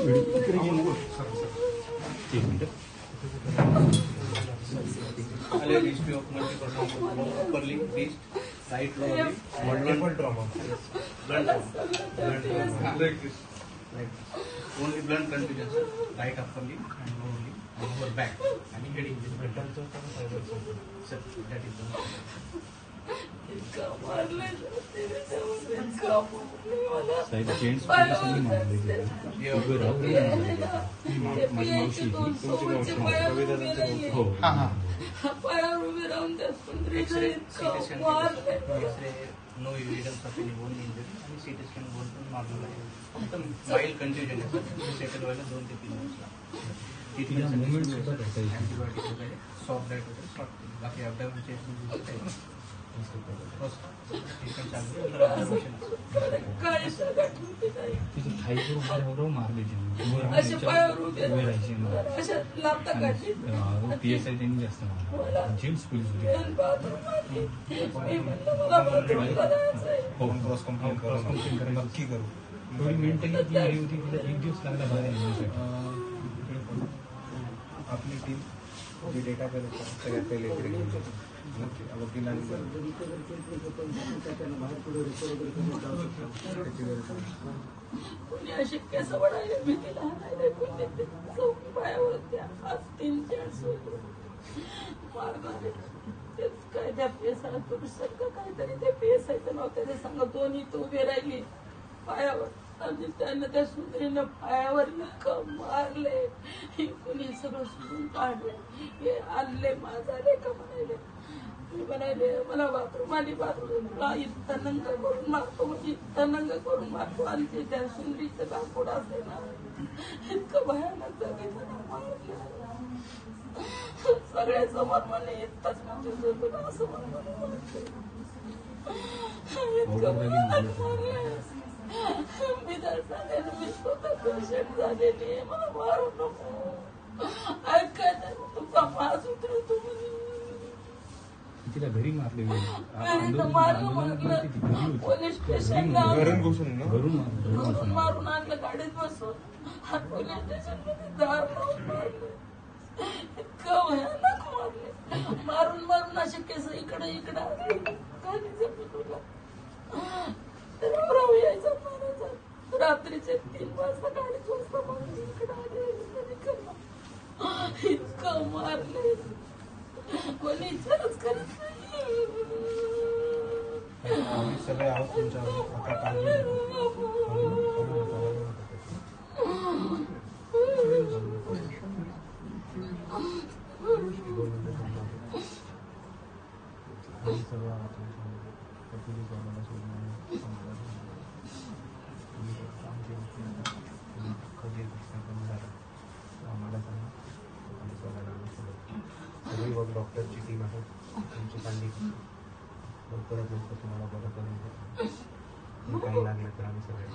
History of multiple upperly, wrist, right lower, multiple trauma, blunt trauma, like this, only blunt confusion, sir. Right upper limb and lower limb and lower back and heading this mental sir, that is the साहेब gents पोलिसांनी मारले उभे राहून माझी मावशी हो X-ray, CT scan, no evidence of any bone injury आणि CT scan bone पण नॉर्मल आहे फक्त माइल्ड कन्फ्युजन आहे सेटल व्हायला 2 ते 3 दिवस लागतात ट्रीटमेंट मुवमेंट सुद्धा करता येईल अँटीबायोटिक वगैरे सॉफ्ट डाएट वगैरे शॉर्ट बाकी ॲबडॉमिनचे ट्रीटमेंट चालू तिथे थाईवर उभं मारले PSI त्यांनी जास्त मारला जेम्स पोलीस होते हो क्रॉस कंप्लेंट करा नक्की करू थोडी मेंटली ती आली होती तिला 1 दिवस लागला बाहेर येण्यासाठी आपली टीम जे डेटा कलेक्ट सगळ्यात पहिले वकिलांवर कोणी अशी केस वाढायला भीती लहान आहे कोणी चौकी पायावरती आज 3-4 मारणारे तेच काय त्या पेसाला पुरुषांचं काहीतरी ते पेसायचं नव्हतं ते सांग दोन्ही तू उभी राहिली पायावर आणि त्यानं त्या सुंदरीनं पायावर मारले कोणी सगळं सुधून काढले हे आले माझाले का म्हणाले मी म्हणाले मला बाथरूम आली बाथरूमला इतका नंग करून मारतो म्हणजे इतका नंग करून मारतो आणि ते त्या सुंदरीचं कापड असते ना इतकं भयानक जगितलं मारलं सगळ्या समोर म्हणे इतकाच म्हणजे असं म्हणून इतकं भयानक मारलं मी तर सांगेन मी स्वतः पेशंट झालेली मला मारू नको ऐकाय तुमचा मास उतरतो म्हणे तिला घरी मारले पोलीस स्टेशनला घरून मारून आणलं गाडीत बसून पोलीस स्टेशन मध्ये दार लावून मारले इतकं भयानक मारले मारून असे केस इकडे आले काही जमलं तुला राव यायचा मारायचा रात्रीचे 3 वाजता 2:30 वाजता मारून इकडे आले इतकं मारले कोणी विचारच करत आम्ही सगळे आहोत तुमच्या सगळी वर डॉक्टरची टीम आहे तुमची काळजी लवकरात लवकर तुम्हाला बरं करून काही लागलं तर आम्ही सगळे